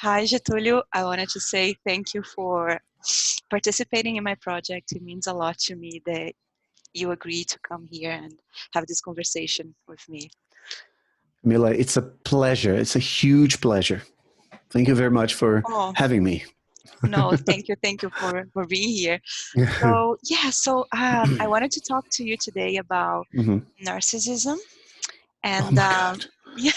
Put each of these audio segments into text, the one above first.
Hi, Getulio. I wanted to say thank you for participating in my project. It means a lot to me that you agreed to come here and have this conversation with me. Camila, it's a pleasure. It's a huge pleasure. Thank you very much for having me. No, thank you for being here. So I wanted to talk to you today about narcissism, and oh my God. yeah,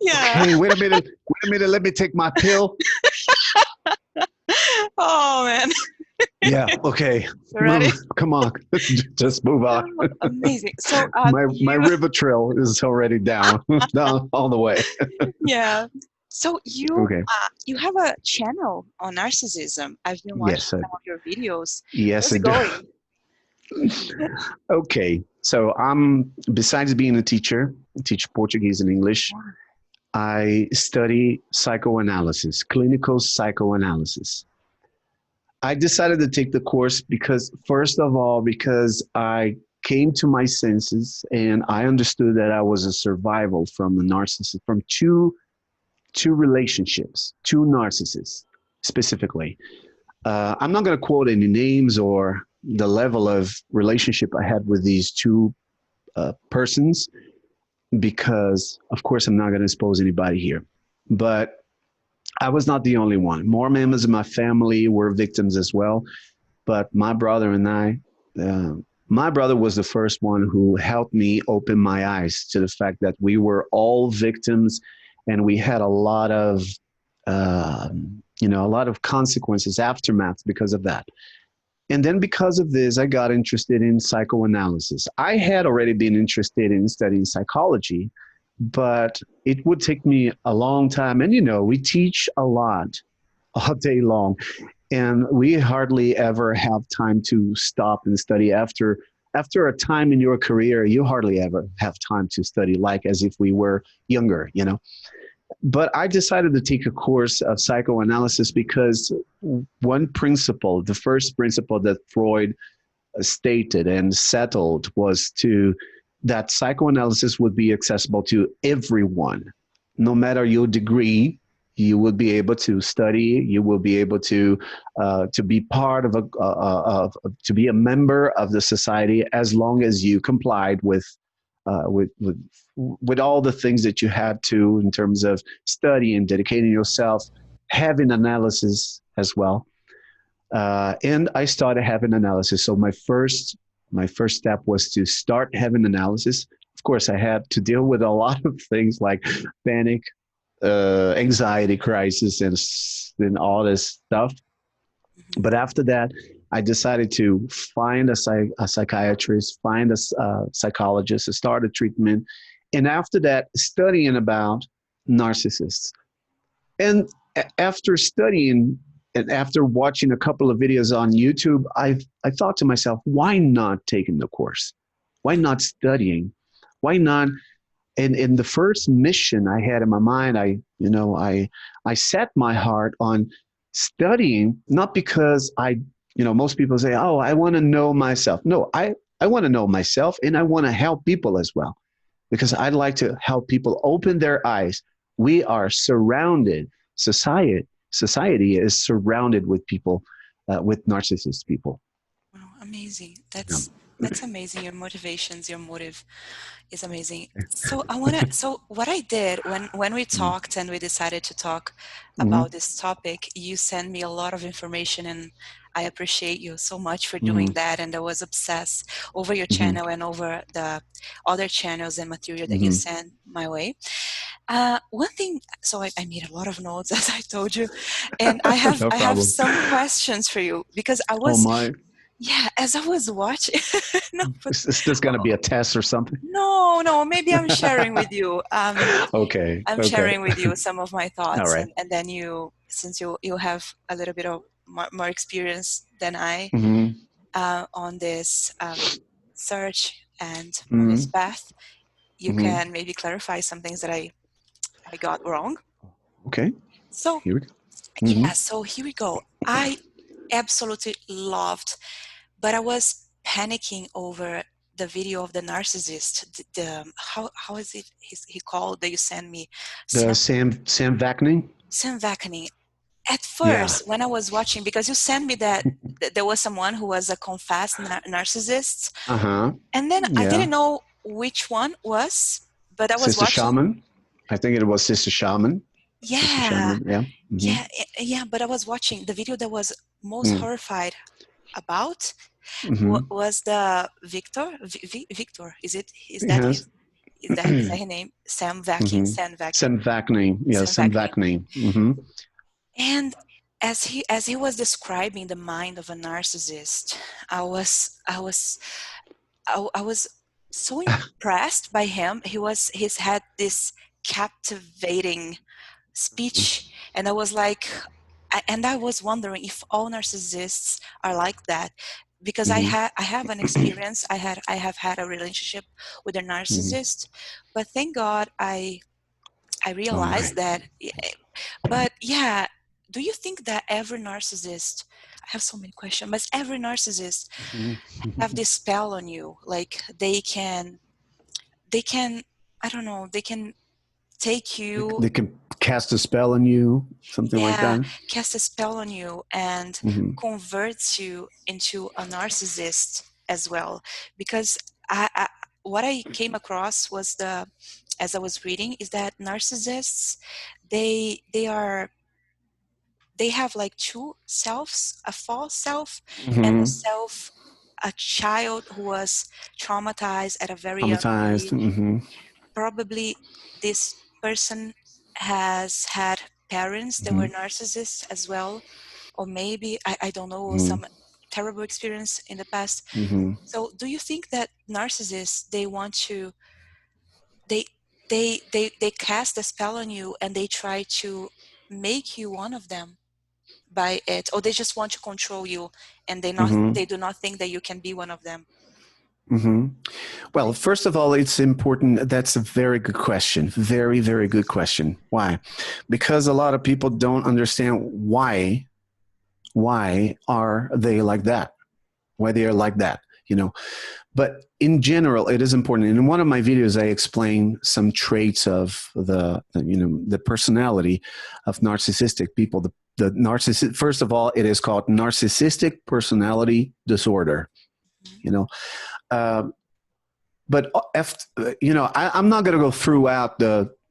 yeah. Okay, wait a minute. Let me take my pill. Oh man. Yeah. Okay. Ready? Come on. Just move on. Amazing. So my Rivotril is already down all the way. Yeah. So you Okay. You have a channel on narcissism. I've been watching some of your videos. Yes, How's it going? Okay. So besides being a teacher, I teach Portuguese and English. I study psychoanalysis, clinical psychoanalysis. I decided to take the course because, first of all, because I came to my senses and I understood that I was a survival from a narcissist, from two relationships, two narcissists specifically. I'm not going to quote any names or the level of relationship I had with these two persons, because of course I'm not going to expose anybody here. But I was not the only one. More members of my family were victims as well. But my brother and I, my brother was the first one who helped me open my eyes to the fact that we were all victims, and we had a lot of, a lot of consequences, aftermath because of that. And then because of this, I got interested in psychoanalysis. I had already been interested in studying psychology, but it would take me a long time. And, we teach a lot all day long, and we hardly ever have time to stop and study. After a time in your career, you hardly ever have time to study, like as if we were younger, But I decided to take a course of psychoanalysis because one principle, the first principle that Freud stated and settled, was that psychoanalysis would be accessible to everyone. No matter your degree, you will be able to study, you will be able to be part of to be a member of the society, as long as you complied with all the things that you had to, in terms of studying, dedicating yourself, having analysis as well. And I started having analysis. So my first step was to start having analysis. Of course, I had to deal with a lot of things like panic, anxiety crisis, and all this stuff. But after that, I decided to find a psychiatrist, find a psychologist, to start a treatment. And after that, studying about narcissists. And after studying and after watching a couple of videos on YouTube, I thought to myself, why not taking the course? Why not studying? Why not? And in the first mission I had in my mind, I set my heart on studying, not because most people say, oh, I want to know myself. No, I want to know myself, and I want to help people as well, because I'd like to help people open their eyes. We are surrounded, society is surrounded with people, with narcissist people. Wow, amazing. That's amazing. Your motivations, your motive is amazing. So so what I did when we talked and we decided to talk about this topic, you sent me a lot of information, and I appreciate you so much for doing that. And I was obsessed over your channel and over the other channels and material that you sent my way. One thing, so I made a lot of notes, as I told you, and I have some questions for you, because I was, as I was watching. Is this going to be a test or something? No, maybe I'm sharing with you. Okay. I'm sharing with you some of my thoughts, all right. and then since you have a little bit of more experience than I on this search and on this path, you can maybe clarify some things that I got wrong. Okay. So here we go. So here we go. I absolutely loved, but I was panicking over the video of the narcissist. How is it he called that you sent me? The Sam Vakning? Sam Vakning. At first, when I was watching, because you sent me that there was someone who was a confessed narcissist, and then I didn't know which one was, but I was Sister watching. Shaman. I think it was Sister Shaman. Yeah, Sister Shaman. Yeah. Yeah. But I was watching the video that was most horrified about was the Victor. Victor, is that his name? Sam Vakning. Sam Vakning. Yeah, Sam Vakning. And as he was describing the mind of a narcissist, I was so impressed by him. He's had this captivating speech, and I was like, I was wondering if all narcissists are like that, because I have an experience. I have had a relationship with a narcissist, but thank God I realized that. But yeah. Do you think that every narcissist, I have so many questions, but every narcissist have this spell on you? Like they can, I don't know, they can take you. They can cast a spell on you, something like that. Cast a spell on you and convert you into a narcissist as well. Because what I came across was as I was reading, is that narcissists, they have like two selves, a false self and a child who was traumatized at a very young age. Probably this person has had parents that were narcissists as well, or maybe, I don't know, some terrible experience in the past. So do you think that narcissists, they want to, they cast a spell on you and they try to make you one of them by it, or they just want to control you and they do not think that you can be one of them? Well, first of all, it's important. That's a very good question. Very, very good question. Why? Because a lot of people don't understand why are they like that? Why they are like that, you know? But in general, it is important. And in one of my videos, I explain some traits of the personality of narcissistic people. The narcissist, first of all, it is called narcissistic personality disorder, you know. But I'm not going to go throughout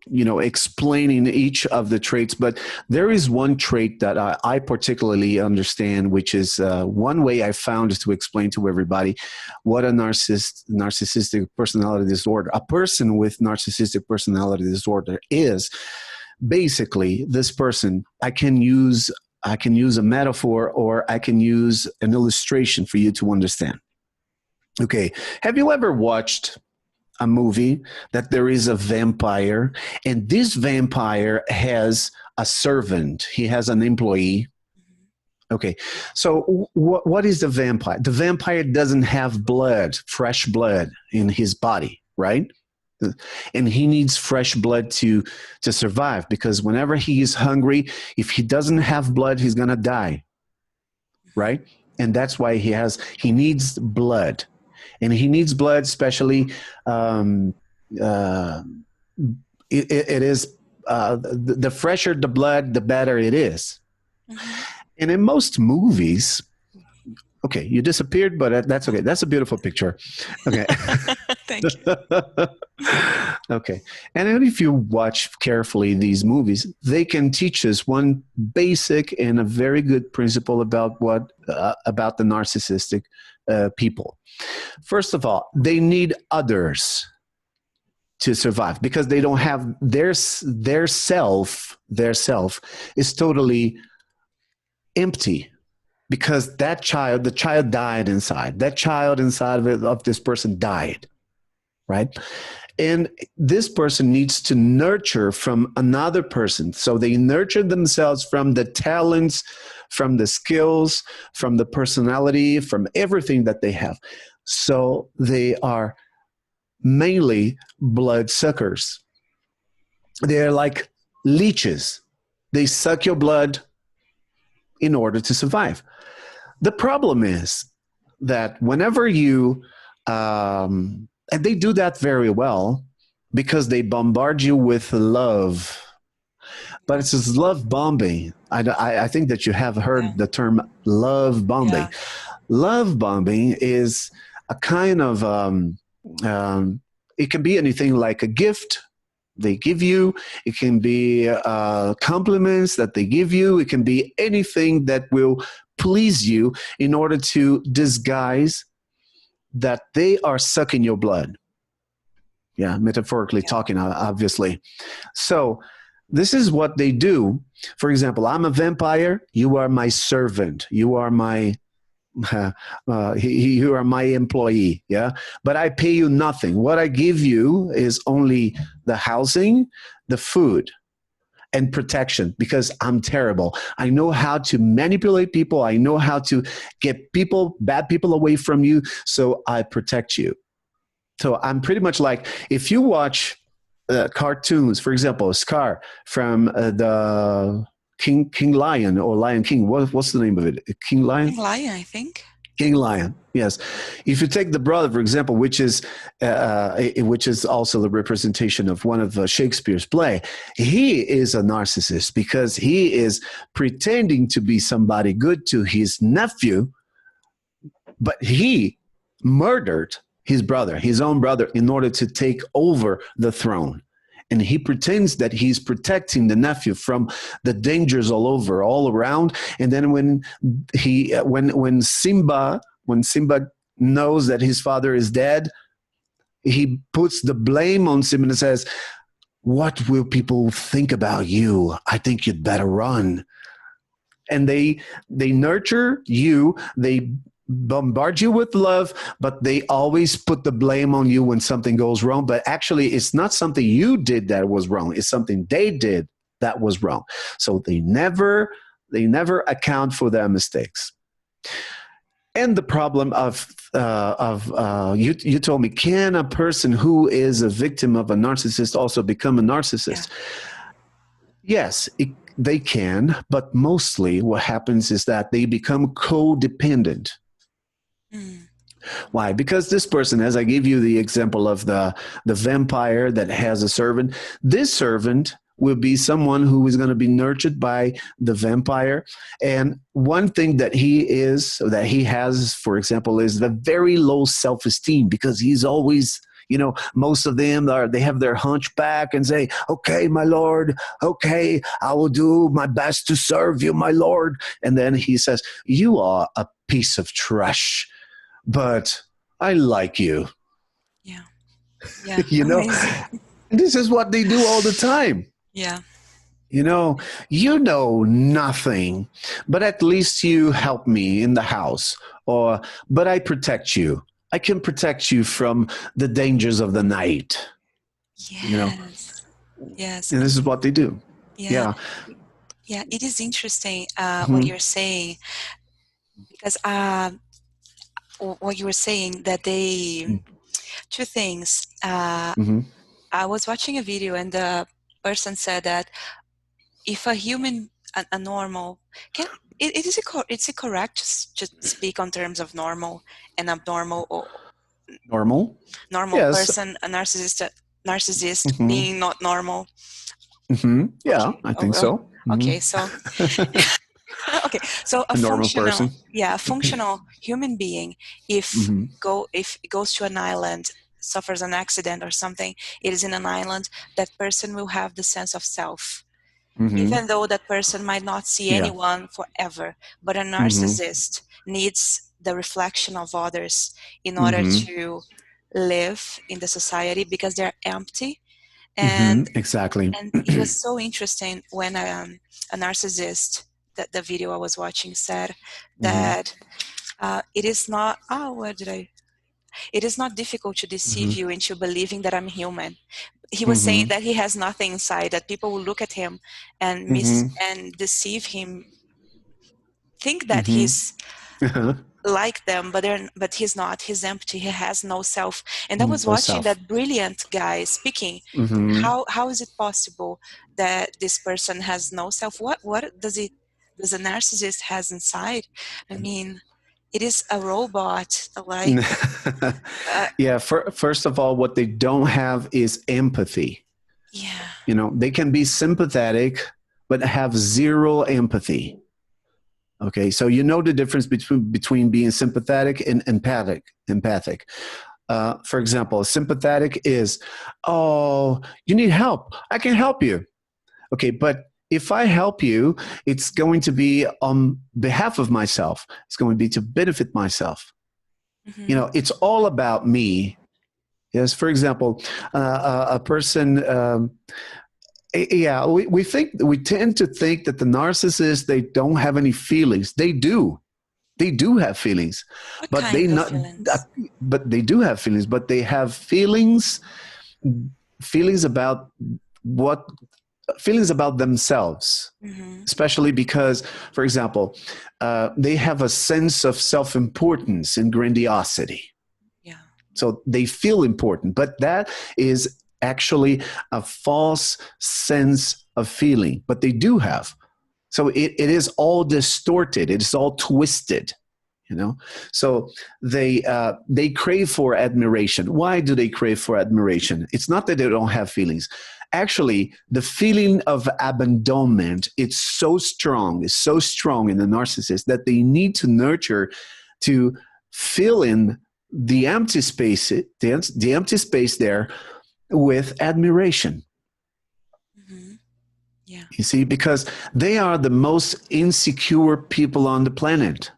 explaining each of the traits, but there is one trait that I particularly understand, which is one way I found to explain to everybody what a narcissistic personality disorder, a person with narcissistic personality disorder is. Basically, this person, I can use a metaphor, or I can use an illustration for you to understand. Okay, have you ever watched a movie that there is a vampire, and this vampire has a servant, he has an employee? Okay, so what is the vampire? The vampire doesn't have blood, fresh blood in his body, right? And he needs fresh blood to survive, because whenever he is hungry, if he doesn't have blood, he's going to die, right? And that's why he needs blood. And he needs blood, especially the fresher the blood, the better it is. And in most movies, okay, you disappeared, but that's okay. That's a beautiful picture. Okay. Thank you. Okay. And if you watch carefully these movies, they can teach us one basic and a very good principle about about the narcissistic people. First of all, they need others to survive, because they don't have their self is totally empty, because the child died inside. That child inside of this person died, right? And this person needs to nurture from another person. So they nurture themselves from the talents, from the skills, from the personality, from everything that they have. So they are mainly bloodsuckers. They're like leeches. They suck your blood in order to survive. The problem is that whenever you And they do that very well because they bombard you with love. But it's this love bombing. I think that you have heard the term love bombing. Yeah. Love bombing is a kind of, it can be anything like a gift they give you. It can be compliments that they give you. It can be anything that will please you in order to disguise that they are sucking your blood. Yeah, metaphorically talking, obviously. So this is what they do. For example, I'm a vampire. You are my servant. You are my you are my employee. Yeah, but I pay you nothing. What I give you is only the housing, the food, and protection, because I'm terrible. I know how to manipulate people. I know how to get people, bad people, away from you. So I protect you. So I'm pretty much like, if you watch cartoons, for example, Scar from the King Lion or Lion King. What's the name of it? King Lion? King Lion, I think. King Lion, yes. If you take the brother, for example, which is also the representation of one of Shakespeare's play, he is a narcissist because he is pretending to be somebody good to his nephew, but he murdered his brother, his own brother, in order to take over the throne. And he pretends that he's protecting the nephew from the dangers all around. And then when Simba knows that his father is dead, he puts the blame on Simba and says, "What will people think about you? I think you'd better run." And they nurture you. They bombard you with love, but they always put the blame on you when something goes wrong. But actually, it's not something you did that was wrong. It's something they did that was wrong. So they never account for their mistakes. And the problem of you told me, can a person who is a victim of a narcissist also become a narcissist? Yeah. Yes, they can, but mostly what happens is that they become codependent. Why? Because this person, as I gave you the example of the vampire that has a servant, this servant will be someone who is going to be nurtured by the vampire. And one thing that he has, for example, is the very low self-esteem, because he's always, most of them they have their hunchback and say, "Okay, my lord, okay, I will do my best to serve you, my lord." And then he says, "You are a piece of trash, but I like you." Yeah. This is what they do all the time. Yeah. You know nothing, but at least you help me in the house, but I protect you. I can protect you from the dangers of the night. Yes. Yes. And this is what they do. Yeah. Yeah. It is interesting what you're saying, because what you were saying, that two things. I was watching a video and the person said that if a human, a normal, is it correct just speak on terms of normal and abnormal, or normal yes. Person, a narcissist being not normal? Yeah, okay. I think so. Okay, so okay, so a functional person. Yeah, a functional human being, if it goes to an island, suffers an accident or something, it is in an island, that person will have the sense of self. Even though that person might not see anyone forever. But a narcissist needs the reflection of others in order to live in the society, because they're empty. And exactly. And it was so interesting when a narcissist, that the video I was watching, said that it is not, it is not difficult to deceive you into believing that I'm human. He was saying that he has nothing inside, that people will look at him and and deceive him, think that he's like them, but he's not. He's empty. He has no self. And I was watching that brilliant guy speaking. How is it possible that this person has no self? What does a narcissist has inside? I mean, it is a robot, like Yeah, first of all, what they don't have is empathy. yeah. You know, they can be sympathetic, but have zero empathy. Okay, so you know the difference between being sympathetic and empathic. For example, sympathetic is, oh, you need help. I can help you. Okay, but if I help you, it's going to be on behalf of myself. It's going to be to benefit myself. Mm-hmm. You know, it's all about me. Yes, for example, a person, yeah, we tend to think that the narcissists, they don't have any feelings. They do. They do have feelings, What but kind of feelings? but they do have feelings, but they have feelings about what feelings about themselves, Mm-hmm. especially because, for example, they have a sense of self-importance and grandiosity. Yeah. So they feel important, but that is actually a false sense of feeling, but they do have. So it is all distorted. It's all twisted, you know. So they crave for admiration. Why do they crave for admiration? It's not that they don't have feelings. Actually, the feeling of abandonment, it's so strong in the narcissist that they need to nurture to fill in the empty space, the empty space there with admiration. Mm-hmm. Yeah. You see, because they are the most insecure people on the planet.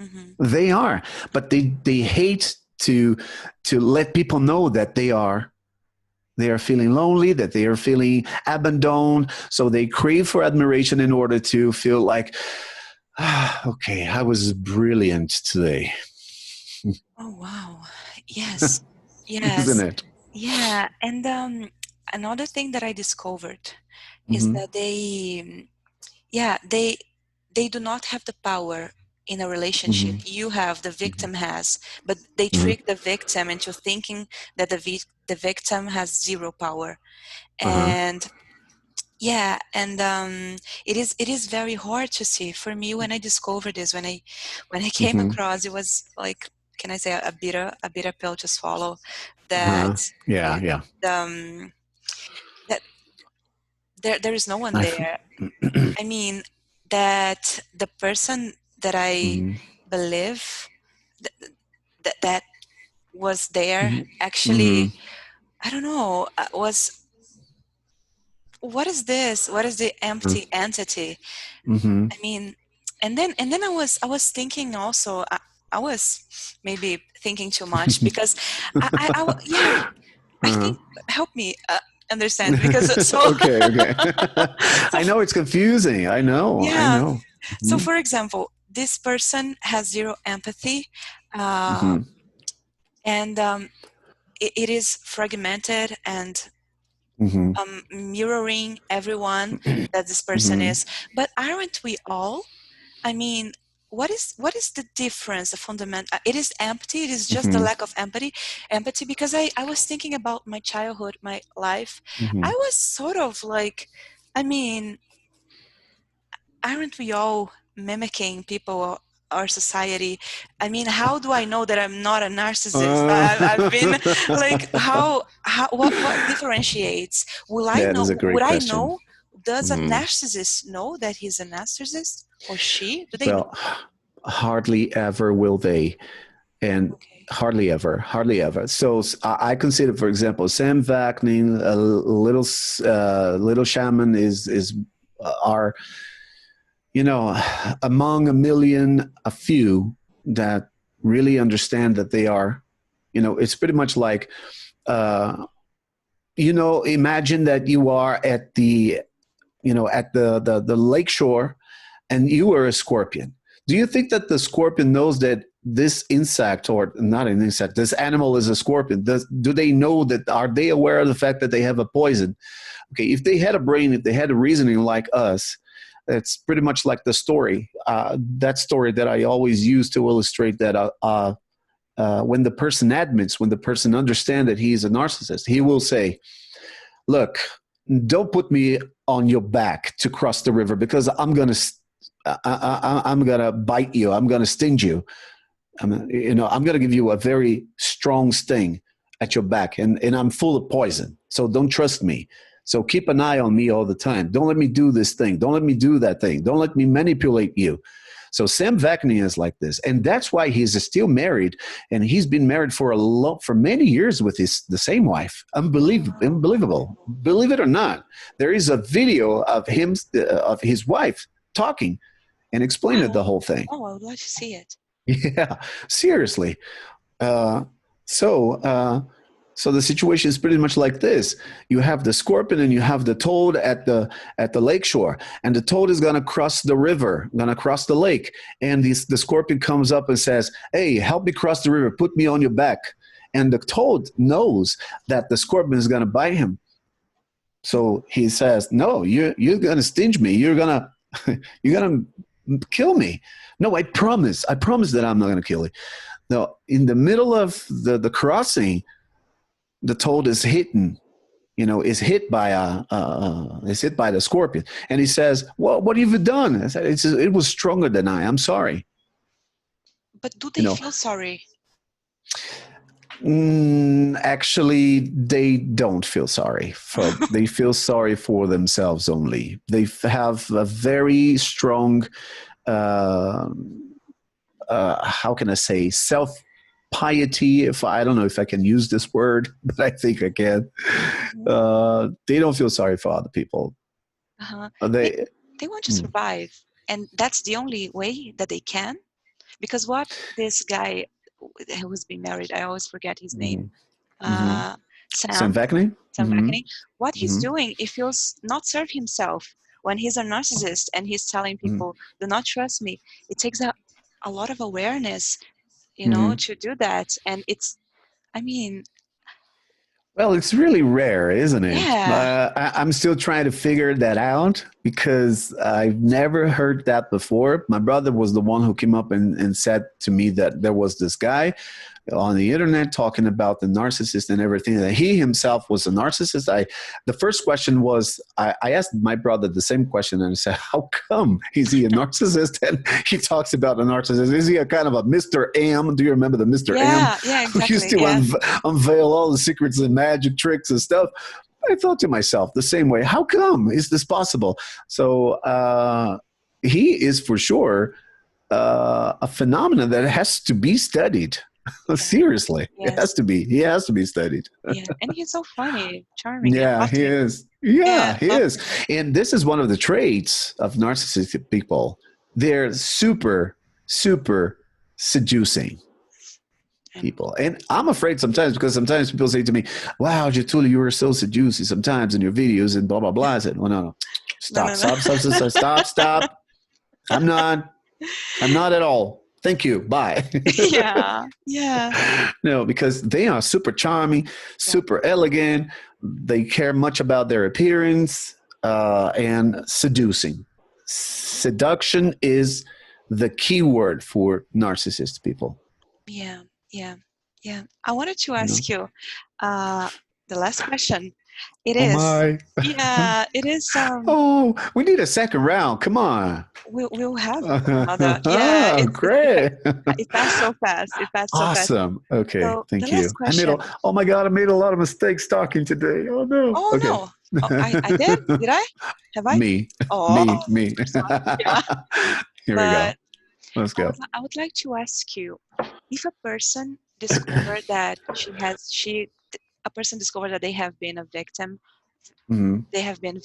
Mm-hmm. They are, but they hate to let people know that they are feeling lonely, that they are feeling abandoned. So they crave for admiration in order to feel like, okay, I was brilliant today. Oh wow. Yes. Yes. Isn't it? Yeah. And another thing that I discovered is Mm-hmm. that they do not have the power in a relationship. Mm-hmm. You have, the victim has, but they Mm-hmm. trick the victim into thinking that the victim has zero power. Uh-huh. And yeah, and it is very hard to see for me when I discovered this, when I came Mm-hmm. across, it was like, can I say, a bitter pill to swallow, Uh-huh. that Yeah, yeah. that there is no one I there. I mean, that the person that I mm-hmm. believe that was there Mm-hmm. actually, I don't know, was, what is this? What is the empty entity? Mm-hmm. I mean, and then I was thinking also. I was maybe thinking too much, because yeah, I Uh-huh. think, help me understand, because so Okay. so I know it's confusing. I know. yeah. So Mm-hmm. for example, this person has zero empathy, Mm-hmm. and it is fragmented and Mm-hmm. mirroring everyone that this person Mm-hmm. is. But aren't we all? I mean, what is the difference? The fundamental, it is empty. It is just the Mm-hmm. lack of empathy. Because I was thinking about my childhood, my life. Mm-hmm. I was sort of like, I mean, aren't we all mimicking people, our society? I mean, how do I know that I'm not a narcissist? I've been like, what differentiates? Will I That know? is a great Would I question. know? Does a Mm-hmm. narcissist know that he's a narcissist, or she? Do they know? Well, hardly ever will they, and Okay. hardly ever. So I consider, for example, Sam Vaknin, a little shaman is are, you know, among a million, a few that really understand that they are, you know, it's pretty much like, you know, imagine that you are at the, you know, at the lake shore, and you are a scorpion. Do you think that the scorpion knows that this insect, or not an insect, this animal is a scorpion? Do they know that? Are they aware of the fact that they have a poison? Okay, if they had a brain, if they had a reasoning like us, it's pretty much like the story. That story that I always use to illustrate that when the person admits, when the person understands that he is a narcissist, he will say, look, don't put me on your back to cross the river, because I'm gonna bite you. I'm gonna sting you. I'm going to give you a very strong sting at your back, and I'm full of poison. So don't trust me. So keep an eye on me all the time. Don't let me do this thing. Don't let me do that thing. Don't let me manipulate you. So Sam Vaknin is like this, and that's why he's still married, and he's been married for many years with the same wife. Unbelievable. Believe it or not, there is a video of his wife talking and explaining the whole thing. Oh, I would like to see it. Yeah, seriously. So the situation is pretty much like this. You have the scorpion and you have the toad at the lakeshore, and the toad is going to cross the river, going to cross the lake. And the scorpion comes up and says, hey, help me cross the river. Put me on your back. And the toad knows that the scorpion is going to bite him. So he says, no, you're going to sting me. You're going to kill me. No, I promise that I'm not going to kill you. Now, in the middle of the crossing, the toad is hit by the scorpion, and he says, "Well, what have you done?" I said, "It was stronger than I. I'm sorry." But do they feel sorry? Actually, they don't feel sorry. They feel sorry for themselves only. They have a very strong, how can I say, self-piety. I don't know if I can use this word, but I think I can. They don't feel sorry for other people. They want to survive, and that's the only way that they can. Because what this guy who's been married, I always forget his name, Sam Vaknin? What he's doing, he feels not serve himself. When he's a narcissist and he's telling people, do not trust me, it takes a lot of awareness, to do that. And well, it's really rare, isn't it? Yeah. I'm still trying to figure that out because I've never heard that before. My brother was the one who came up and said to me that there was this guy on the internet talking about the narcissist and everything, that he himself was a narcissist. The first question was, I asked my brother the same question, and I said, how come? Is he a narcissist? And he talks about a narcissist. Is he a kind of a Mr. M? Do you remember the Mr. M? Yeah, exactly. Who used to unveil all the secrets and magic tricks and stuff. I thought to myself the same way, how come is this possible? So he is for sure a phenomenon that has to be studied. Seriously, yes. It has to be. He has to be studied. Yeah, and he's so funny, charming. Yeah, he is. Yeah, he is. And this is one of the traits of narcissistic people. They're super, super seducing people. And I'm afraid sometimes, because sometimes people say to me, wow, Getulio, you were so seducing sometimes in your videos and blah, blah, blah. I said, well, no. Stop. I'm not at all. Thank you. Bye. Yeah. No, because they are super charming, super elegant. They care much about their appearance and seducing. Seduction is the key word for narcissist people. Yeah. I wanted to ask you the last question. It is. Yeah, it is. We need a second round. Come on. We'll have another. Yeah. Great. It passed so fast. Awesome. Okay. So thank you. Oh my God, I made a lot of mistakes talking today. Oh no. Oh okay. No. I did? Did I? Have I? Me. Oh. Me. Yeah. Here we go. Let's go. I would like to ask you, if a person discovered that a person discovered that they have been a victim, they have been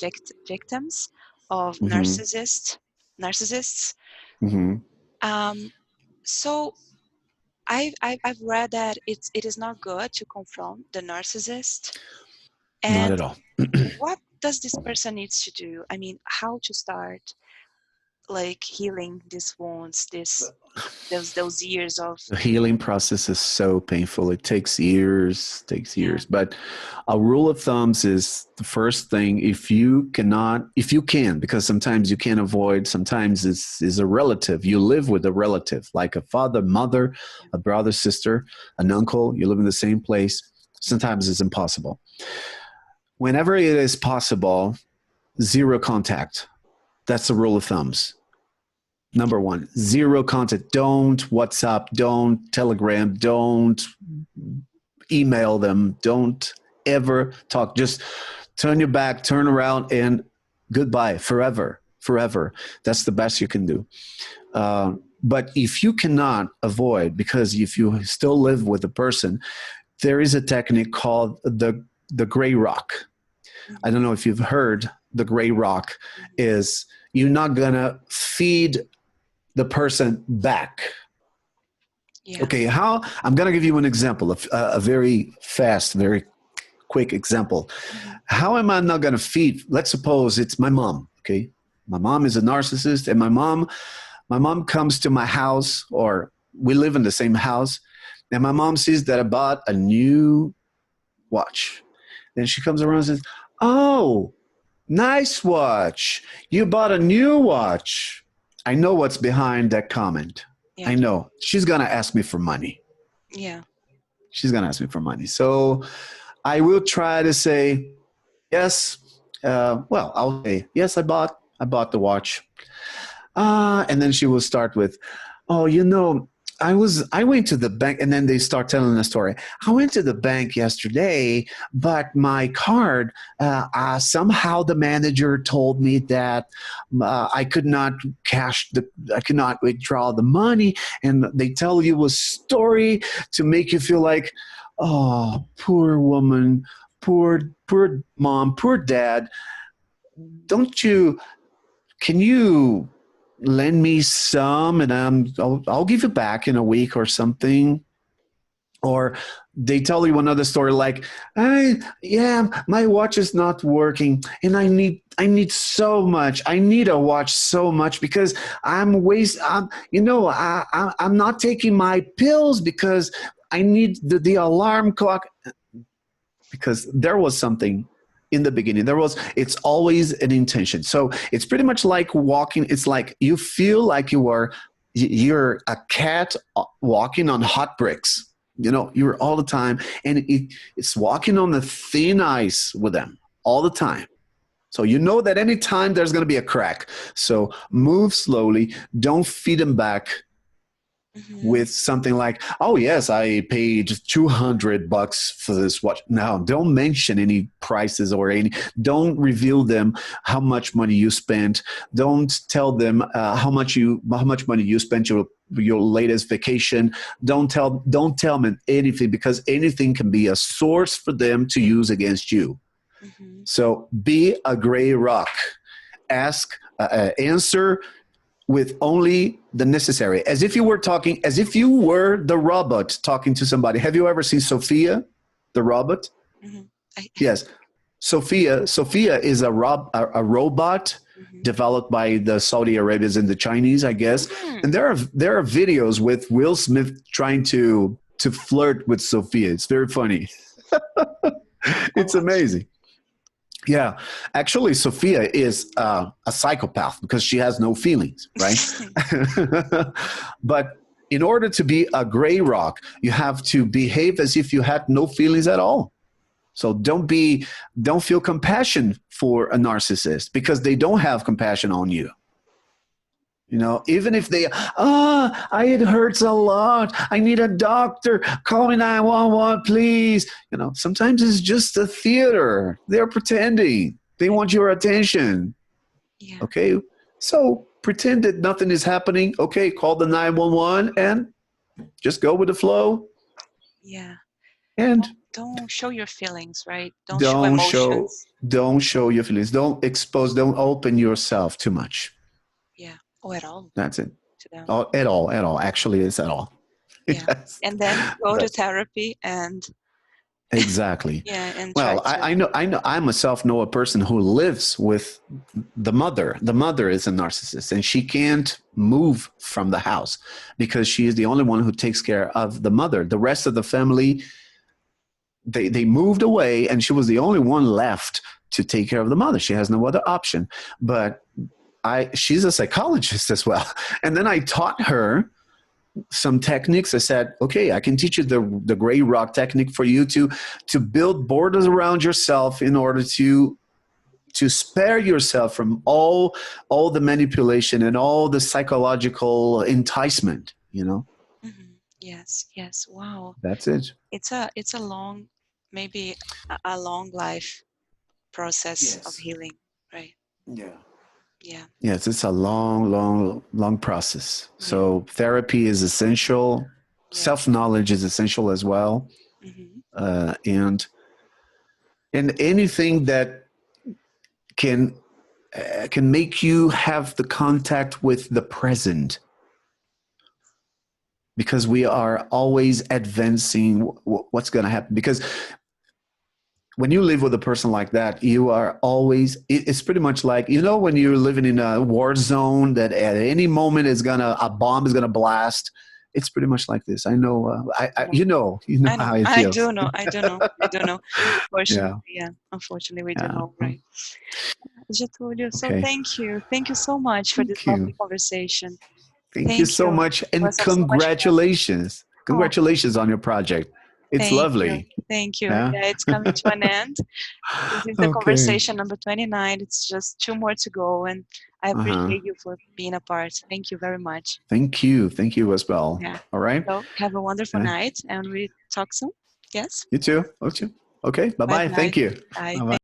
victims of narcissists. So I've read that it is not good to confront the narcissist. And not at all. What does this person needs to do? I mean, how to start like healing these wounds, those years of the healing process is so painful. It takes years. But a rule of thumb is the first thing. If you can, because sometimes you can't avoid, sometimes it's a relative. You live with a relative, like a father, mother, a brother, sister, an uncle. You live in the same place. Sometimes it's impossible. Whenever it is possible, zero contact. That's the rule of thumbs. Number one, zero contact. Don't WhatsApp, don't Telegram, don't email them. Don't ever talk. Just turn your back, turn around, and goodbye forever, forever. That's the best you can do. But if you cannot avoid, because if you still live with a person, there is a technique called the gray rock. I don't know if you've heard. The gray rock is you're not going to feed the person back. Yeah. Okay, how? I'm going to give you an example, a very fast, very quick example. How am I not going to feed? Let's suppose it's my mom, okay? My mom is a narcissist, and my mom comes to my house, or we live in the same house, and my mom sees that I bought a new watch. Then she comes around and says, "Oh, nice watch. You bought a new watch." I know what's behind that comment. Yeah. I know. She's going to ask me for money. Yeah. She's going to ask me for money. So I will try to say, yes. Well, I'll say, yes, I bought the watch. And then she will start with, "Oh, you know, I went to the bank," and then they start telling the story. "I went to the bank yesterday, but my card, somehow the manager told me that I could not withdraw the money, and they tell you a story to make you feel like, oh, poor woman, poor mom, poor dad. Can you lend me some, and I'll give you back in a week or something." Or they tell you another story like, my watch is not working, and I need so much. I need a watch so much because I'm not taking my pills because I need the alarm clock. Because there was something in the beginning. It's always an intention. So it's pretty much like walking. It's like you feel like you're a cat walking on hot bricks. You know, you're all the time, and it's walking on the thin ice with them all the time. So you know that anytime there's going to be a crack. So move slowly. Don't feed them back with something like, "Oh yes, I paid $200 for this watch." Now, don't mention any prices don't reveal them how much money you spent. Don't tell them how much money you spent your latest vacation. Don't tell them anything, because anything can be a source for them to use against you. So be a gray rock. Answer with only the necessary, as if you were the robot talking to somebody. Have you ever seen Sophia, the robot? Yes. Sophia is a robot developed by the Saudi Arabians and the Chinese, I guess. And there are videos with Will Smith trying to flirt with Sophia. It's very funny. It's amazing. Yeah, actually, Sophia is a psychopath because she has no feelings, right? But in order to be a gray rock, you have to behave as if you had no feelings at all. So don't feel compassion for a narcissist, because they don't have compassion on you. You know, even if it hurts a lot. I need a doctor. Call me 911, please. You know, sometimes it's just a theater. They're pretending. They want your attention. Yeah. Okay. So pretend that nothing is happening. Okay. Call the 911 and just go with the flow. Yeah. And don't show your feelings, right? Don't show emotions. Don't show your feelings. Don't open yourself too much. Yeah. Or at all. That's it. At all. Actually, it's at all. Yeah. And then go to therapy and. Exactly. Yeah. And I know. I myself know a person who lives with the mother. The mother is a narcissist, and she can't move from the house because she is the only one who takes care of the mother. The rest of the family, they moved away, and she was the only one left to take care of the mother. She has no other option. But she's a psychologist as well. And then I taught her some techniques. I said, okay, I can teach you the gray rock technique for you to build borders around yourself in order to to spare yourself from all the manipulation and all the psychological enticement, you know. Yes, yes. Wow. That's it. It's a long, maybe a long life process of healing, right? Yeah. Yeah. Yes, it's a long process. So therapy is essential. Self-knowledge is essential as well. And anything that can make you have the contact with the present, because we are always advancing what's going to happen. Because when you live with a person like that, you are always, it's pretty much like, you know, when you're living in a war zone that at any moment a bomb is going to blast. It's pretty much like this. I know, you know how it feels. I do know. Unfortunately, unfortunately we do know, right? Getulio, so thank you so much for this lovely conversation. Thank you so much, and congratulations. Congratulations on your project. It's lovely. Thank you. Yeah, it's coming to an end. This is the conversation number 29. It's just 2 more to go, and I appreciate you for being a part. Thank you very much. Thank you as well. Yeah. All right. So have a wonderful night, and we talk soon. Yes. You too. Okay. Bye-bye. Thank you. Bye. Bye-bye.